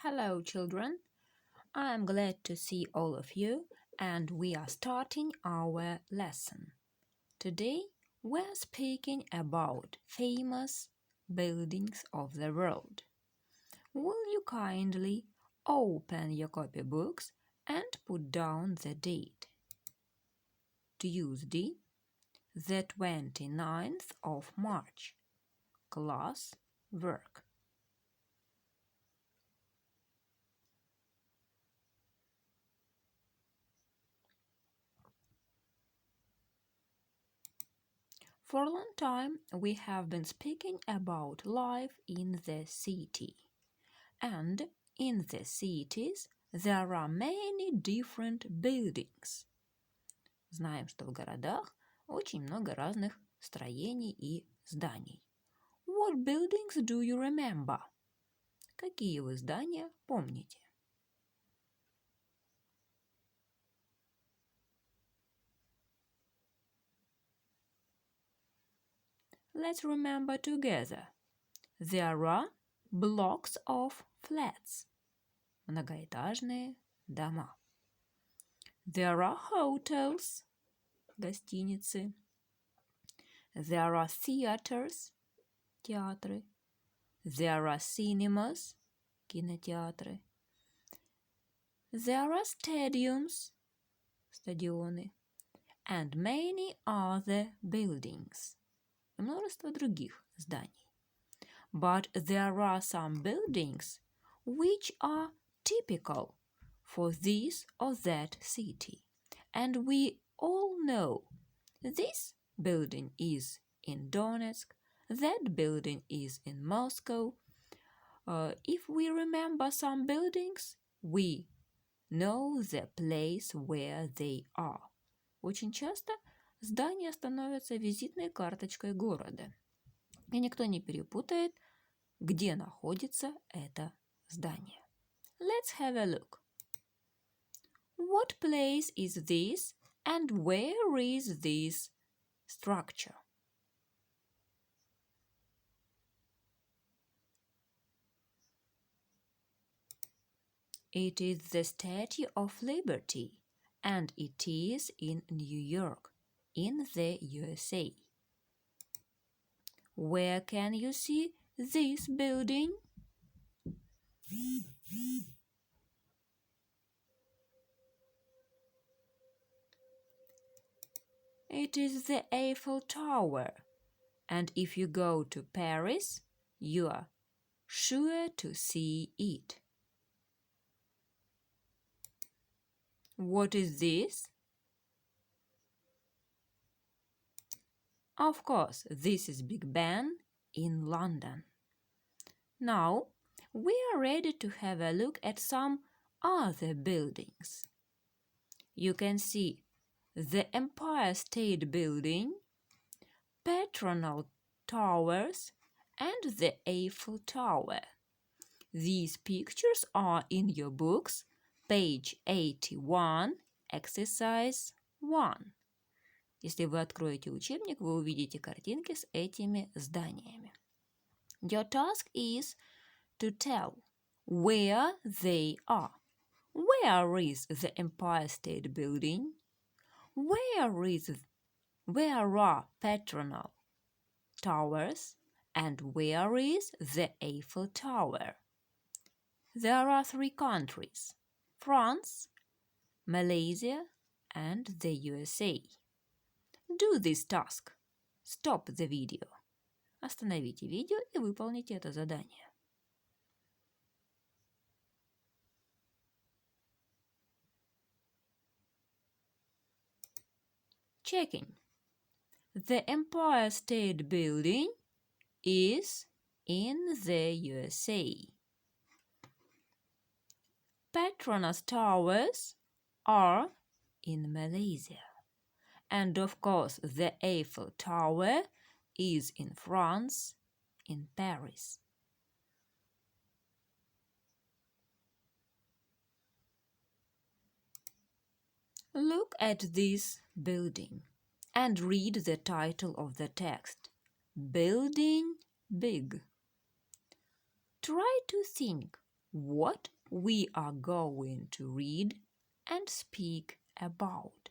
Hello, children. I am glad to see all of you, and we are starting our lesson. Today, we're speaking about famous buildings of the world. Will you kindly open your copybooks and put down the date? Tuesday, the 29th of March. Class work. For a long time, we have been speaking about life in the city. And in the cities there are many different buildings. Знаем, что в городах очень много разных строений и зданий. What buildings do you remember? Какие вы здания помните? Let's remember together. There are blocks of flats. Многоэтажные дома. There are hotels. Гостиницы. There are theaters. Театры. There are cinemas. Кинотеатры. There are stadiums. Стадионы. And many other buildings. И множество других зданий. But there are some buildings which are typical for this or that city. And we all know this building is in Donetsk, that building is in Moscow. If we remember some buildings, we know the place where they are. Очень часто здания становятся визитной карточкой города. И никто не перепутает, где находится это здание. Let's have a look. What place is this and where is this structure? It is the Statue of Liberty and it is in New York, in the USA. Where can you see this building? It is the Eiffel Tower, and if you go to Paris, you are sure to see it. What is this? Of course, this is Big Ben in London. Now, we are ready to have a look at some other buildings. You can see the Empire State Building, Patronal Towers, and the Eiffel Tower. These pictures are in your books, page 81, exercise 1. Если вы откроете учебник, вы увидите картинки с этими зданиями. Your task is to tell where they are. Where is the Empire State Building? Where are Patronal Towers? And where is the Eiffel Tower? There are 3 countries: France, Malaysia, and the USA. Do this task. Stop the video. Остановите видео и выполните это задание. Checking. The Empire State Building is in the USA. Petronas Towers are in Malaysia. And of course, the Eiffel Tower is in France, in Paris. Look at this building and read the title of the text. Building big. Try to think, what we are going to read and speak about.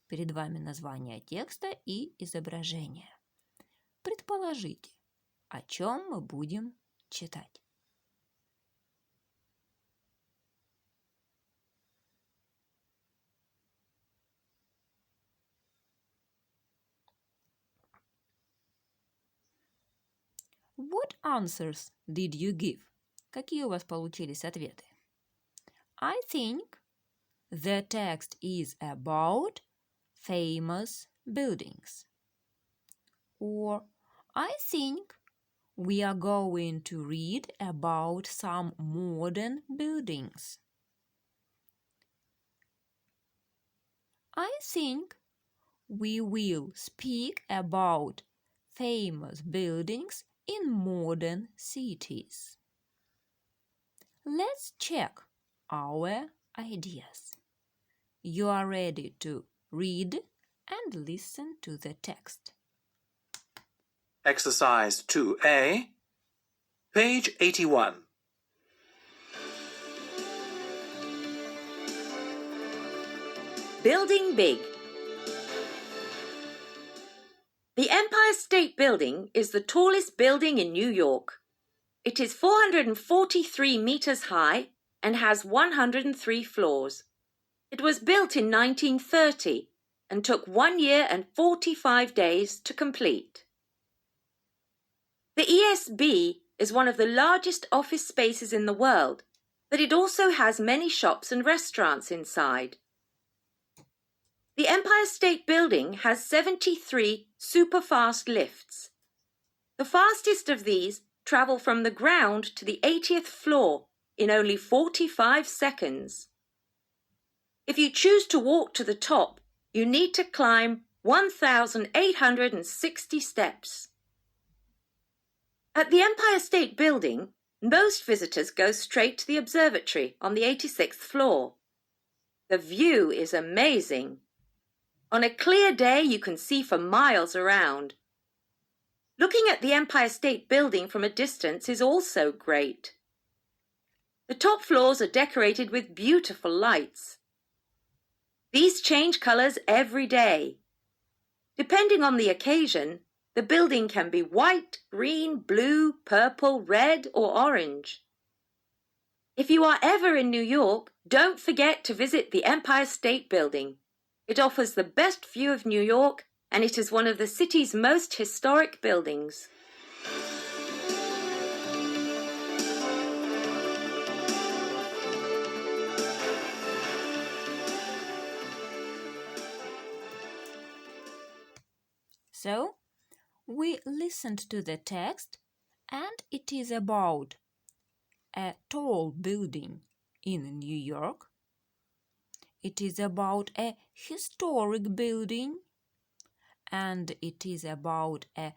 Перед вами название текста и изображение. Предположите, о чем мы будем читать. What answers did you give? Какие у вас получились ответы? I think the text is about famous buildings. Or I think we are going to read about some modern buildings. I think we will speak about famous buildings in modern cities. Let's check our ideas. You are ready to read and listen to the text. Exercise 2A, page 81. Building big. The Empire State Building is the tallest building in New York. It is 443 meters high and has 103 floors. It was built in 1930 and took 1 year and 45 days to complete. The ESB is one of the largest office spaces in the world, but it also has many shops and restaurants inside. The Empire State Building has 73 super-fast lifts. The fastest of these travel from the ground to the 80th floor in only 45 seconds. If you choose to walk to the top, you need to climb 1,860 steps. At the Empire State Building, most visitors go straight to the observatory on the 86th floor. The view is amazing. On a clear day, you can see for miles around. Looking at the Empire State Building from a distance is also great. The top floors are decorated with beautiful lights. These change colors every day. Depending on the occasion, the building can be white, green, blue, purple, red, or orange. If you are ever in New York, don't forget to visit the Empire State Building. It offers the best view of New York, and it is one of the city's most historic buildings. So, we listened to the text, and it is about a tall building in New York. It is about a historic building, and it is about a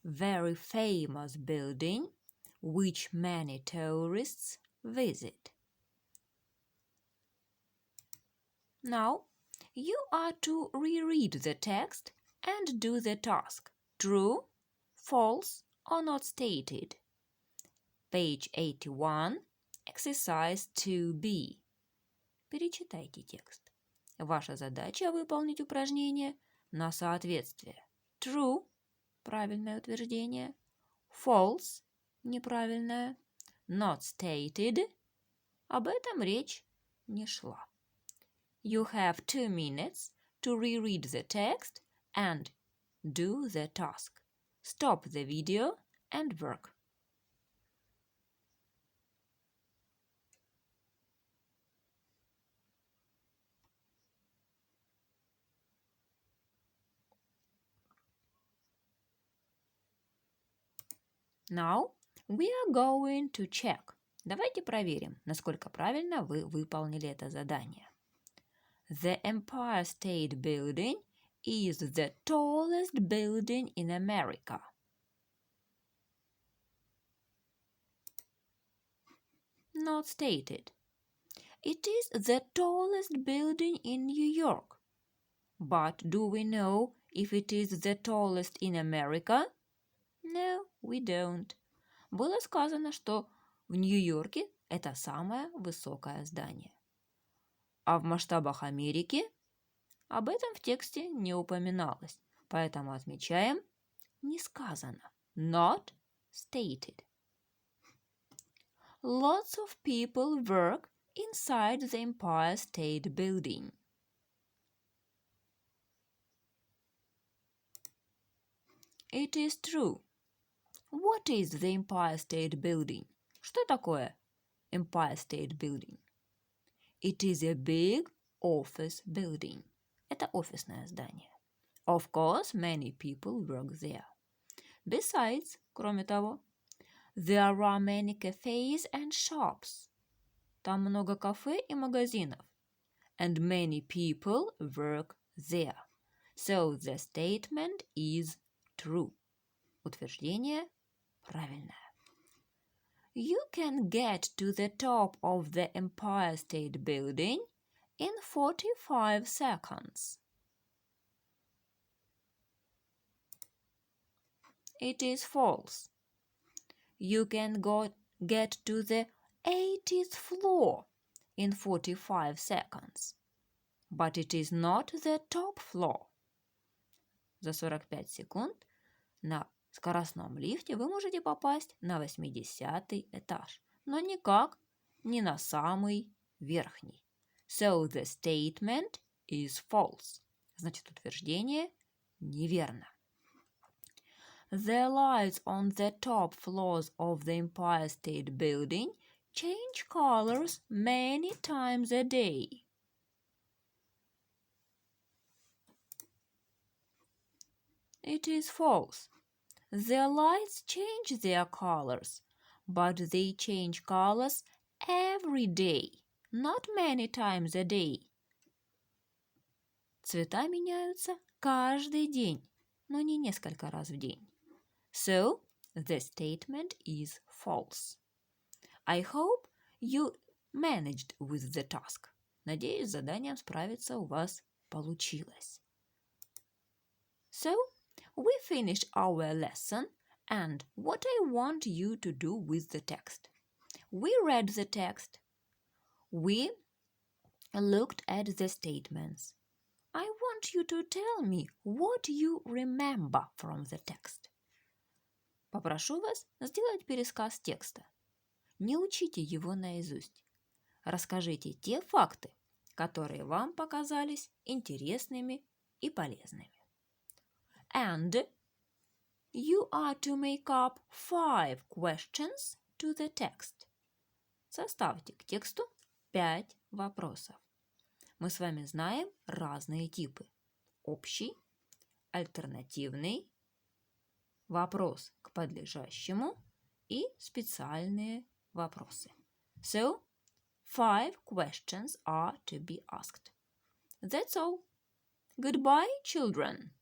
very famous building which many tourists visit. Now, you are to reread the text and do the task true, false, or not stated. Page 81, exercise 2B. Перечитайте текст. Ваша задача выполнить упражнение на соответствие. True – правильное утверждение. False – неправильное. Not stated – об этом речь не шла. You have 2 minutes to reread the text and do the task. Stop the video and work. Now we are going to check. Давайте проверим, насколько правильно вы выполнили это задание. The Empire State Building is the tallest building in America. Not stated. It is the tallest building in New York. But do we know if it is the tallest in America? No, we don't. Было сказано, что в Нью-Йорке это самое высокое здание. А в масштабах Америки об этом в тексте не упоминалось, поэтому отмечаем не сказано. Not stated. Lots of people work inside the Empire State Building. It is true. What is the Empire State Building? Что такое Empire State Building? It is a big office building. Это офисное здание. Of course, many people work there. Besides, кроме того, there are many cafes and shops. Там много кафе и магазинов. And many people work there. So the statement is true. Утверждение правильное. You can get to the top of the Empire State Building in 45 seconds. It is false. You can get to the 80th floor in 45 seconds. But it is not the top floor. За 45 секунд на скоростном лифте вы можете попасть на 80-й этаж, но никак не на самый верхний. So the statement is false. Значит, утверждение неверно. The lights on the top floors of the Empire State Building change colors many times a day. It is false. The lights change their colors, but they change colors every day, not many times a day. Цвета меняются каждый день, но не несколько раз в день. So, the statement is false. I hope you managed with the task. Надеюсь, с заданием справиться у вас получилось. So, we finished our lesson, and what I want you to do with the text. We read the text. We looked at the statements. I want you to tell me what you remember from the text. Попрошу вас сделать пересказ текста. Не учите его наизусть. Расскажите те факты, которые вам показались интересными и полезными. And you are to make up 5 questions to the text. Составьте к тексту 5 вопросов. Мы с вами знаем разные типы. Общий, альтернативный, вопрос к подлежащему и специальные вопросы. So, 5 questions are to be asked. That's all. Goodbye, children.